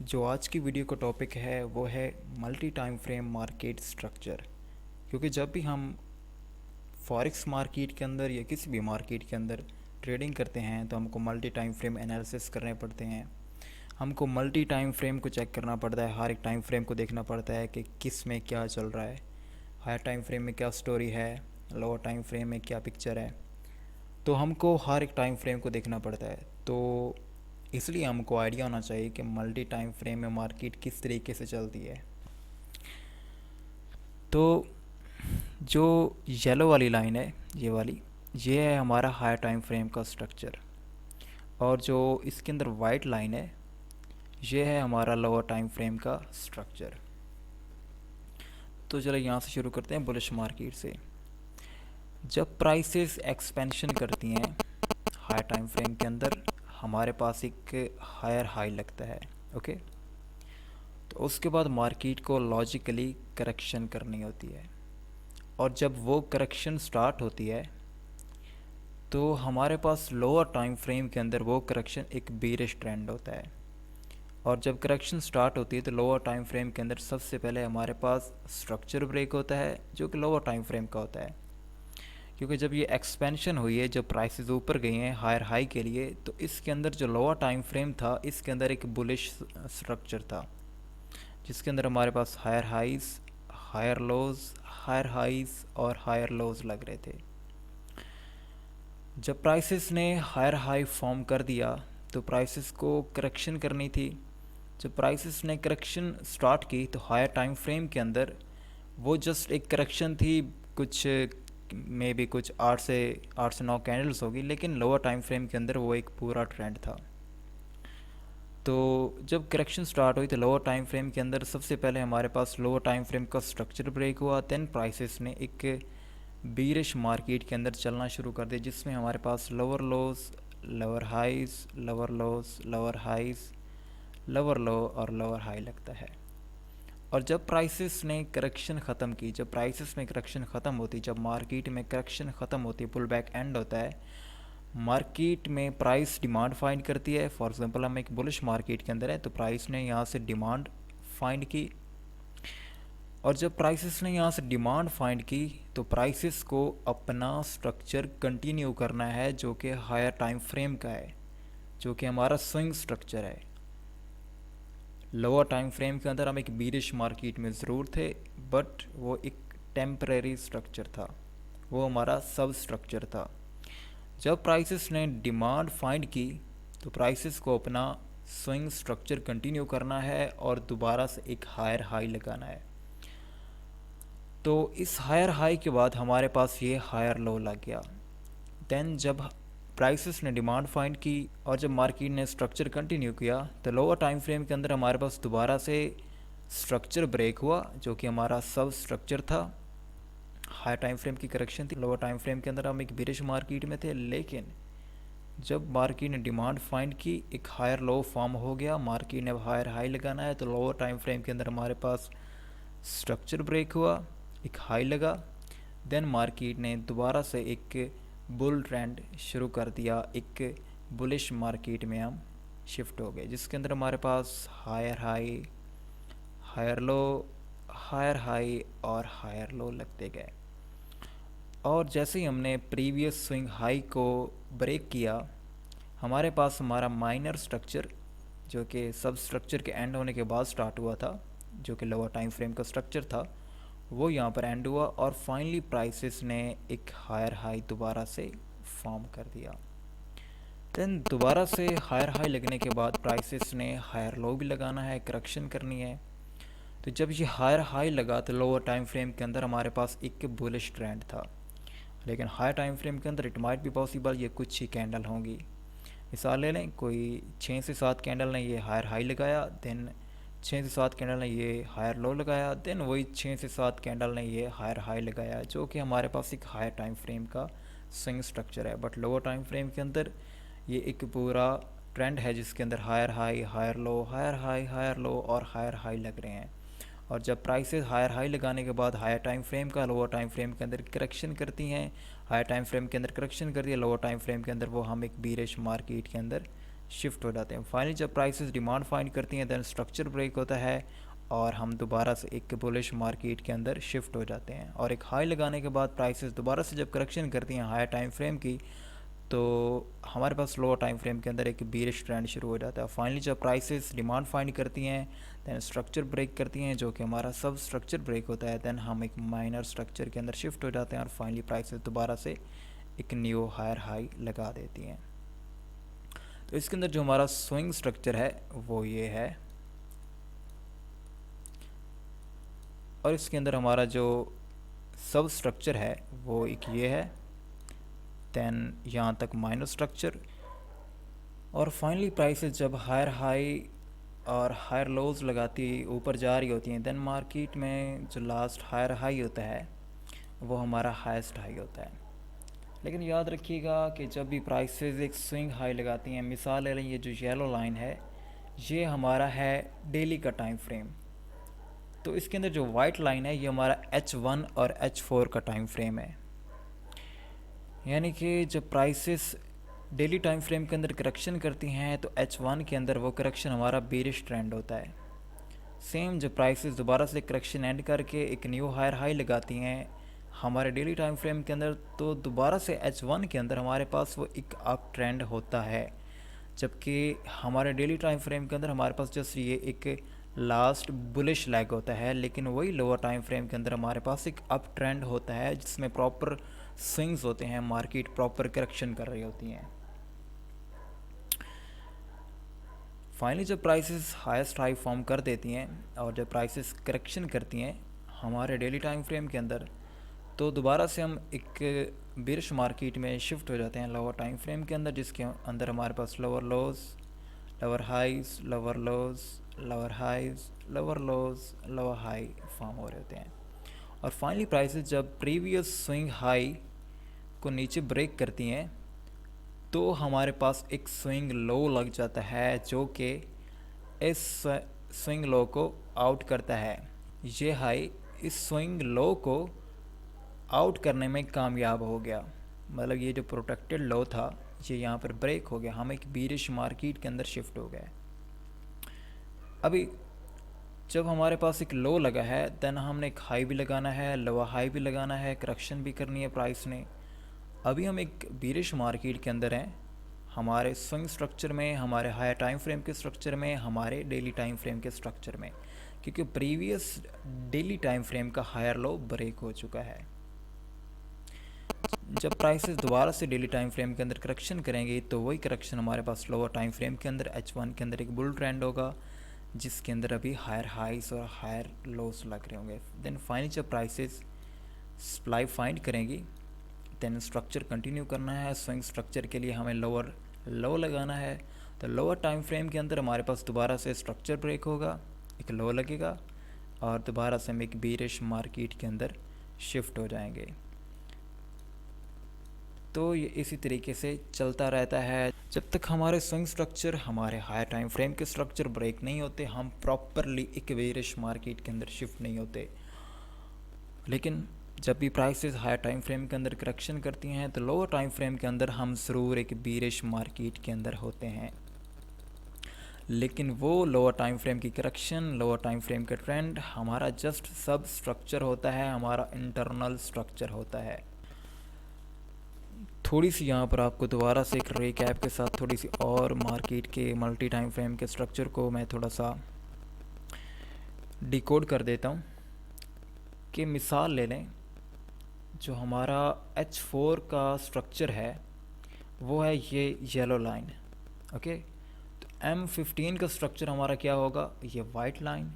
जो आज की वीडियो का टॉपिक है वो है multi time frame market structure. क्योंकि जब भी हम फॉरेक्स मार्केट के अंदर या किसी भी मार्केट के अंदर ट्रेडिंग करते हैं तो हमको मल्टी टाइम फ्रेम एनालिसिस करने पड़ते हैं। हमको मल्टी टाइम फ्रेम को चेक करना पड़ता है, हर एक टाइम फ्रेम को देखना पड़ता है कि किस में क्या चल रहा है, हायर टाइम फ्रेम में क्या स्टोरी है, लोअर टाइम फ्रेम में क्या पिक्चर है। तो हमको हर एक टाइम फ्रेम को देखना पड़ता है। तो इसलिए हमको आइडिया होना चाहिए कि मल्टी टाइम फ्रेम में मार्केट किस तरीके से चलती है। तो जो येलो वाली लाइन है, ये है हमारा हायर टाइम फ्रेम का स्ट्रक्चर, और जो इसके अंदर वाइट लाइन है ये है हमारा लोअर टाइम फ्रेम का स्ट्रक्चर। तो चलो यहाँ से शुरू करते हैं बुलिश मार्केट से। जब प्राइसेस एक्सपेंशन करती हैं हायर टाइम फ्रेम के अंदर, हमारे पास एक हायर हाई लगता है। ओके, तो उसके बाद मार्केट को लॉजिकली करेक्शन करनी होती है, और जब वो करेक्शन स्टार्ट होती है तो हमारे पास लोअर टाइम फ्रेम के अंदर वो करेक्शन एक बेरिश ट्रेंड होता है। और जब करेक्शन स्टार्ट होती है तो लोअर टाइम फ्रेम के अंदर सबसे पहले हमारे पास स्ट्रक्चर ब्रेक होता है जो कि लोअर टाइम फ्रेम का होता है। क्योंकि जब ये एक्सपेंशन हुई है, जब प्राइसेस ऊपर गई हैं हायर हाई के लिए, तो इसके अंदर जो लोअर टाइम फ्रेम था इसके अंदर एक बुलिश स्ट्रक्चर था, जिसके अंदर हमारे पास higher highs, higher lows, higher highs और हायर लोज लग रहे थे। जब प्राइसेस ने हायर हाई फॉर्म कर दिया तो प्राइसेस को करेक्शन करनी थी। जब प्राइसेस ने करेक्शन स्टार्ट की तो हायर टाइम फ्रेम के अंदर वो जस्ट एक करेक्शन थी, कुछ मे बी कुछ 8 से 9 कैंडल्स होगी, लेकिन लोअर टाइम फ्रेम के अंदर वो एक पूरा ट्रेंड था। तो जब करेक्शन स्टार्ट हुई तो लोअर टाइम फ्रेम के अंदर सबसे पहले हमारे पास लोअर टाइम फ्रेम का स्ट्रक्चर ब्रेक हुआ, देन प्राइसेस ने एक बीरिश मार्केट के अंदर चलना शुरू कर दिया, जिसमें हमारे पास lower lows, lower highs, lower lows, lower highs, lower low और लोअर हाई लगता है। और जब प्राइसेस ने करेक्शन ख़त्म की, जब प्राइसेस में करेक्शन ख़त्म होती, जब मार्केट में करेक्शन ख़त्म होती, पुल बैक एंड होता है, मार्केट में प्राइस डिमांड फाइंड करती है। फॉर एग्जांपल हम एक बुलिश मार्केट के अंदर है तो प्राइस ने यहाँ से डिमांड फाइंड की, और जब प्राइसेस ने यहाँ से डिमांड फाइंड की तो प्राइसेस को अपना स्ट्रक्चर कंटिन्यू करना है जो कि हायर टाइम फ्रेम का है, जो कि हमारा स्विंग स्ट्रक्चर है। लोअर टाइम फ्रेम के अंदर हम एक बीरिश मार्केट में ज़रूर थे, बट वो एक टेम्परेरी स्ट्रक्चर था, वो हमारा सब स्ट्रक्चर था। जब प्राइसेस ने डिमांड फाइंड की तो प्राइसेस को अपना स्विंग स्ट्रक्चर कंटिन्यू करना है और दोबारा से एक हायर हाई लगाना है। तो इस हायर हाई के बाद हमारे पास ये हायर लो लग गया। देन जब प्राइसेस ने डिमांड फाइंड की और जब मार्केट ने स्ट्रक्चर कंटिन्यू किया तो लोअर टाइम फ्रेम के अंदर हमारे पास दोबारा से स्ट्रक्चर ब्रेक हुआ, जो कि हमारा सब स्ट्रक्चर था। हायर टाइम फ्रेम की करेक्शन थी, लोअर टाइम फ्रेम के अंदर हम एक बेरिश मार्केट में थे, लेकिन जब मार्केट ने डिमांड फाइंड की एक हायर लो फॉर्म हो गया, मार्केट ने अब हायर हाई लगाना है, तो लोअर टाइम फ्रेम के अंदर हमारे पास स्ट्रक्चर ब्रेक हुआ, एक हाई लगा। देन मार्केट ने दोबारा से एक बुल ट्रेंड शुरू कर दिया, एक बुलिश मार्केट में हम शिफ्ट हो गए, जिसके अंदर हमारे पास higher high, higher low, higher high और हायर लो लगते गए। और जैसे ही हमने प्रीवियस स्विंग हाई को ब्रेक किया, हमारे पास हमारा माइनर स्ट्रक्चर जो कि सब स्ट्रक्चर के एंड होने के बाद स्टार्ट हुआ था, जो कि लोअर टाइम फ्रेम का स्ट्रक्चर था, वो यहाँ पर एंड हुआ और फाइनली प्राइसेस ने एक हायर हाई दोबारा से फॉर्म कर दिया। देन दोबारा से हायर हाई लगने के बाद प्राइसेस ने हायर लो भी लगाना है, करेक्शन करनी है। तो जब ये हायर हाई लगा तो लोअर टाइम फ्रेम के अंदर हमारे पास एक बुलिश ट्रेंड था, लेकिन हायर टाइम फ्रेम के अंदर इट माइट बी पॉसिबल ये कुछ ही कैंडल होंगी। मिसाल ले लें, कोई 6 से 7 कैंडल ने ये हायर हाई लगाया, देन 6 से 7 कैंडल ने ये हायर लो लगाया, देन वही 6 से 7 कैंडल ने ये हायर हाई लगाया, जो कि हमारे पास एक हायर टाइम फ्रेम का स्विंग स्ट्रक्चर है। बट लोअर टाइम फ्रेम के अंदर ये एक पूरा ट्रेंड है जिसके अंदर higher high, higher low, higher high, higher low और हायर हाई लग रहे हैं। और जब प्राइसेस हायर हाई लगाने के बाद हायर टाइम फ्रेम का लोअर टाइम फ्रेम के अंदर करेक्शन करती हैं, हायर टाइम फ्रेम के अंदर करेक्शन करती है, लोअर टाइम फ्रेम के अंदर वो हम एक बीरिश मार्केट के अंदर शिफ्ट हो जाते हैं। फाइनली जब प्राइसेस डिमांड फाइंड करती हैं देन स्ट्रक्चर ब्रेक होता है और हम दोबारा से एक बुलिश मार्केट के अंदर शिफ्ट हो जाते हैं। और एक हाई लगाने के बाद प्राइसेस दोबारा से जब करेक्शन करती हैं हायर टाइम फ्रेम की, तो हमारे पास लोअर टाइम फ्रेम के अंदर एक बीरिश ट्रेंड शुरू हो जाता है। फाइनली जब प्राइसेस डिमांड फाइंड करती हैं दैन स्ट्रक्चर ब्रेक करती हैं, जो कि हमारा सब स्ट्रक्चर ब्रेक होता है, दैन हम एक माइनर स्ट्रक्चर के अंदर शिफ्ट हो जाते हैं और फाइनली प्राइसेस दोबारा से एक न्यू हायर हाई लगा देती हैं। तो इसके अंदर जो हमारा स्विंग स्ट्रक्चर है वो ये है, और इसके अंदर हमारा जो सब स्ट्रक्चर है वो एक ये है, दैन यहाँ तक माइनर स्ट्रक्चर। और फाइनली प्राइसेस जब हायर हाई और हायर लोज लगाती ऊपर जा रही होती हैं, दैन मार्केट में जो लास्ट हायर हाई होता है वो हमारा हाईएस्ट हाई होता है। लेकिन याद रखिएगा कि जब भी प्राइसेस एक स्विंग हाई लगाती हैं, मिसाल ले लें ये जो येलो लाइन है ये हमारा है डेली का टाइम फ्रेम, तो इसके अंदर जो वाइट लाइन है ये हमारा H1 और H4 का टाइम फ्रेम है। यानी कि जब प्राइसेस डेली टाइम फ्रेम के अंदर करेक्शन करती हैं तो H1 के अंदर वो करेक्शन हमारा बेरिश ट्रेंड होता है। सेम जब प्राइसेस दोबारा से करेक्शन एंड करके एक न्यू हायर हाई लगाती हैं हमारे डेली टाइम फ्रेम के अंदर, तो दोबारा से H1 के अंदर हमारे पास वो एक अप ट्रेंड होता है। जबकि हमारे डेली टाइम फ्रेम के अंदर हमारे पास जस्ट ये एक लास्ट बुलिश लैग होता है, लेकिन वही लोअर टाइम फ्रेम के अंदर हमारे पास एक अप ट्रेंड होता है जिसमें प्रॉपर स्विंग्स होते हैं, मार्केट प्रॉपर करेक्शन कर रही होती हैं। फाइनली जब प्राइसेस हाईएस्ट हाई फॉर्म कर देती हैं और जब प्राइसेस करेक्शन करती हैं हमारे डेली टाइम फ्रेम के अंदर, तो दोबारा से हम एक बिरश मार्केट में शिफ्ट हो जाते हैं लोअर टाइम फ्रेम के अंदर, जिसके अंदर हमारे पास lower lows, lower highs, lower lows, lower highs, lower lows, lower high form हो रहे होते हैं। और फाइनली प्राइसेस जब प्रीवियस स्विंग हाई को नीचे ब्रेक करती हैं तो हमारे पास एक स्विंग लो लग जाता है जो कि इस स्विंग लो को आउट करता है। ये हाई इस स्विंग लो को आउट करने में कामयाब हो गया, मतलब ये जो प्रोटेक्टेड लो था ये यहाँ पर ब्रेक हो गया, हम एक बीरिश मार्केट के अंदर शिफ्ट हो गए। अभी जब हमारे पास एक लो लगा है देन हमने एक हाई भी लगाना है, लोअर हाई भी लगाना है, करेक्शन भी करनी है प्राइस ने। अभी हम एक बीरिश मार्केट के अंदर हैं, हमारे स्विंग स्ट्रक्चर में, हमारे हायर टाइम फ्रेम के स्ट्रक्चर में, हमारे डेली टाइम फ्रेम के स्ट्रक्चर में, क्योंकि प्रीवियस डेली टाइम फ्रेम का हायर लो ब्रेक हो चुका है। जब प्राइसेस दोबारा से डेली टाइम फ्रेम के अंदर करेक्शन करेंगे तो वही करेक्शन हमारे पास लोअर टाइम फ्रेम के अंदर H1 के अंदर एक बुल ट्रेंड होगा जिसके अंदर अभी हायर हाइज और हायर लोस लग रहे होंगे। देन फाइनली जब प्राइसेस सप्लाई फाइंड करेंगी देन स्ट्रक्चर कंटिन्यू करना है। स्विंग स्ट्रक्चर के लिए हमें लोअर लो लगाना है, तो लोअर टाइम फ्रेम के अंदर हमारे पास दोबारा से स्ट्रक्चर ब्रेक होगा, एक लो लगेगा और दोबारा से हम एक बीरिश मार्केट के अंदर शिफ्ट हो जाएंगे। तो ये इसी तरीके से चलता रहता है जब तक हमारे स्विंग स्ट्रक्चर, हमारे हायर टाइम फ्रेम के स्ट्रक्चर ब्रेक नहीं होते, हम प्रॉपरली एक बेरिश मार्केट के अंदर शिफ्ट नहीं होते। लेकिन जब भी प्राइसेस हायर टाइम फ्रेम के अंदर करेक्शन करती हैं तो लोअर टाइम फ्रेम के अंदर हम ज़रूर एक बेरिश मार्केट के अंदर होते हैं, लेकिन वो लोअर टाइम फ्रेम की करेक्शन, लोअर टाइम फ्रेम का ट्रेंड हमारा जस्ट सब स्ट्रक्चर होता है, हमारा इंटरनल स्ट्रक्चर होता है। थोड़ी सी यहाँ पर आपको दोबारा से एक रिकैप के साथ थोड़ी सी और मार्केट के मल्टी टाइम फ्रेम के स्ट्रक्चर को मैं थोड़ा सा डिकोड कर देता हूँ कि मिसाल ले लें, जो हमारा H4 का स्ट्रक्चर है वो है ये येलो लाइन, ओके। तो M15 का स्ट्रक्चर हमारा क्या होगा, ये वाइट लाइन।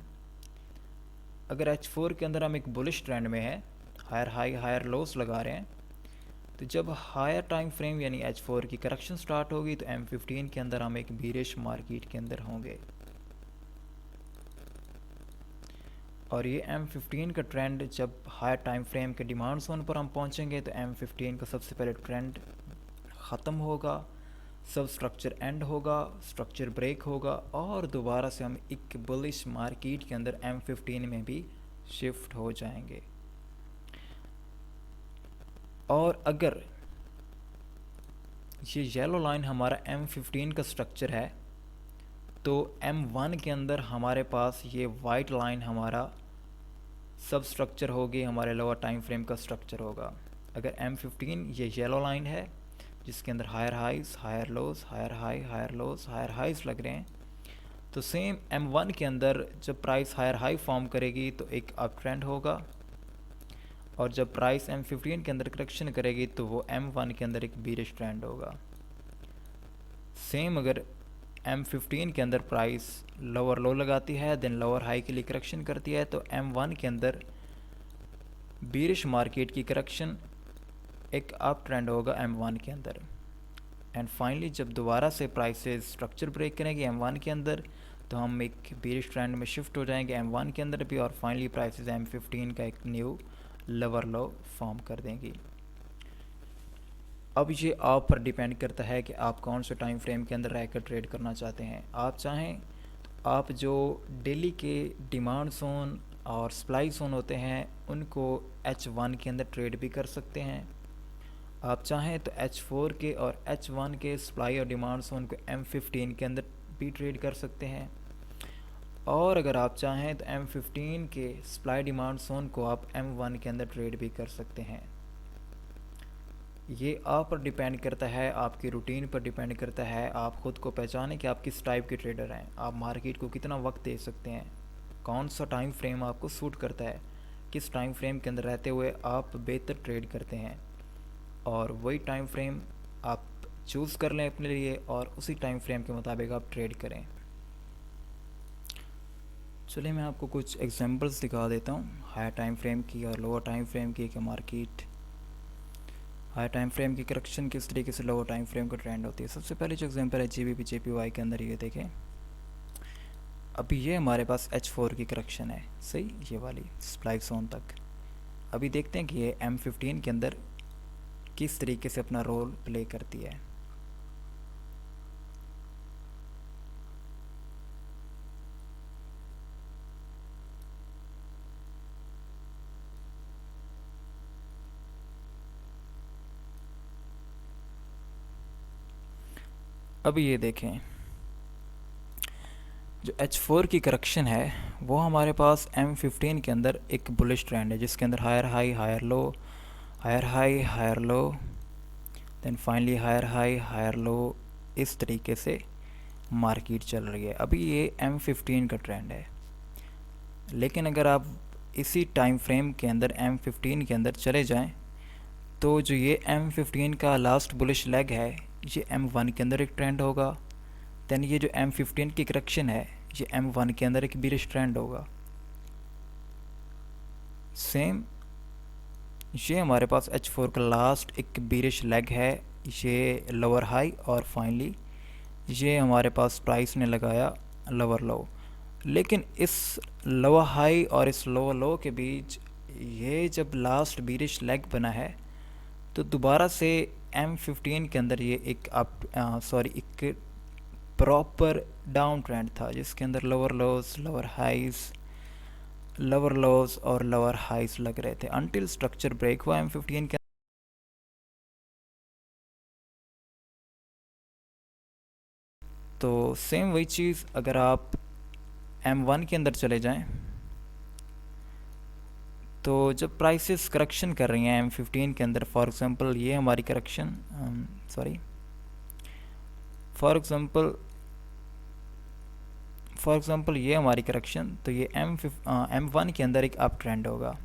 अगर H4 के अंदर हम एक बुलिश ट्रेंड में है, हायर हाई हायर लोस लगा रहे हैं, तो जब हायर टाइम फ्रेम यानी H4 की करेक्शन स्टार्ट होगी तो M15 के अंदर हम एक बीरिश मार्केट के अंदर होंगे। और ये M15 का ट्रेंड जब हायर टाइम फ्रेम के डिमांड जोन पर हम पहुंचेंगे तो M15 का सबसे पहले ट्रेंड ख़त्म होगा, सब स्ट्रक्चर एंड होगा, स्ट्रक्चर ब्रेक होगा और दोबारा से हम एक बुलिश मार्केट के अंदर M15 में भी शिफ्ट हो जाएंगे। और अगर ये येलो लाइन हमारा M15 का स्ट्रक्चर है, तो M1 के अंदर हमारे पास ये वाइट लाइन हमारा सब स्ट्रक्चर होगी, हमारे लोअर टाइम फ्रेम का स्ट्रक्चर होगा। अगर M15 ये येलो लाइन है जिसके अंदर higher highs, higher lows, higher high, higher lows, higher highs लग रहे हैं, तो सेम M1 के अंदर जब प्राइस हायर हाई फॉर्म करेगी तो एक अप ट्रेंड होगा, और जब प्राइस M15 के अंदर करेक्शन करेगी तो वो M1 के अंदर एक बीरिश ट्रेंड होगा। सेम अगर M15 के अंदर प्राइस लोअर लो लगाती है देन लोअर हाई के लिए करेक्शन करती है, तो M1 के अंदर बीरिश मार्केट की करेक्शन एक अप ट्रेंड होगा M1 के अंदर। एंड फाइनली जब दोबारा से प्राइसेस स्ट्रक्चर ब्रेक करेंगे M1 के अंदर, तो हम एक बीरिश ट्रेंड में शिफ्ट हो जाएंगे M1 के अंदर भी, और फाइनली प्राइसेस M15 का एक न्यू लोअर लो फॉर्म कर देंगी। अब ये आप पर डिपेंड करता है कि आप कौन से टाइम फ्रेम के अंदर रहकर ट्रेड करना चाहते हैं। आप चाहें तो आप जो डेली के डिमांड जोन और सप्लाई जोन होते हैं उनको H1 के अंदर ट्रेड भी कर सकते हैं। आप चाहें तो H4 के और H1 के सप्लाई और डिमांड जोन को M15 के अंदर भी ट्रेड कर सकते हैं, और अगर आप चाहें तो M15 के सप्लाई डिमांड जोन को आप M1 के अंदर ट्रेड भी कर सकते हैं। ये आप पर डिपेंड करता है, आपकी रूटीन पर डिपेंड करता है, आप ख़ुद को पहचानें कि आप किस टाइप के ट्रेडर हैं, आप मार्केट को कितना वक्त दे सकते हैं, कौन सा टाइम फ्रेम आपको सूट करता है, किस टाइम फ्रेम के अंदर रहते हुए आप बेहतर ट्रेड करते हैं, और वही टाइम फ्रेम आप चूज़ कर लें अपने लिए और उसी टाइम फ्रेम के मुताबिक आप ट्रेड करें। चलिए मैं आपको कुछ एग्जांपल्स दिखा देता हूँ हायर टाइम फ्रेम की और लोअर टाइम फ्रेम की, कि मार्केट हायर टाइम फ्रेम की करेक्शन किस तरीके से लोअर टाइम फ्रेम का ट्रेंड होती है। सबसे पहले जो एग्जांपल है GBP JPY के अंदर, ये देखें अभी ये हमारे पास H4 की करेक्शन है, सही, ये वाली सप्लाई जोन तक। अभी देखते हैं कि ये M15 के अंदर किस तरीके से अपना रोल प्ले करती है। अभी ये देखें जो H4 की करेक्शन है वो हमारे पास M15 के अंदर एक बुलिश ट्रेंड है, जिसके अंदर higher high, higher low, higher high, higher low, then finally higher high, higher low, इस तरीके से मार्केट चल रही है। अभी ये M15 का ट्रेंड है, लेकिन अगर आप इसी टाइम फ्रेम के अंदर M15 के अंदर चले जाएं तो जो ये M15 का लास्ट बुलिश लेग है ये M1 के अंदर एक ट्रेंड होगा, देन ये जो M15 की करेक्शन है ये M1 के अंदर एक बीरिश ट्रेंड होगा। सेम ये हमारे पास H4 का लास्ट एक बीरिश लेग है, ये लोअर हाई, और फाइनली ये हमारे पास प्राइस ने लगाया लोअर लो। लेकिन इस लोअर हाई और इस लोअर लो के बीच ये जब लास्ट बीरिश लेग बना है तो दोबारा से M15 के अंदर ये एक एक प्रॉपर डाउन ट्रेंड था, जिसके अंदर lower lows, lower highs, lower lows और लोअर हाइज लग रहे थे अनटिल स्ट्रक्चर ब्रेक हुआ M15 के। तो सेम वही चीज़ अगर आप M1 के अंदर चले जाएं तो जब प्राइसेस करेक्शन कर रही हैं M15 के अंदर, फॉर एग्ज़ाम्पल ये हमारी करेक्शन फॉर एग्ज़ाम्पल ये हमारी करेक्शन, तो ये M1 के अंदर एक अप ट्रेंड होगा।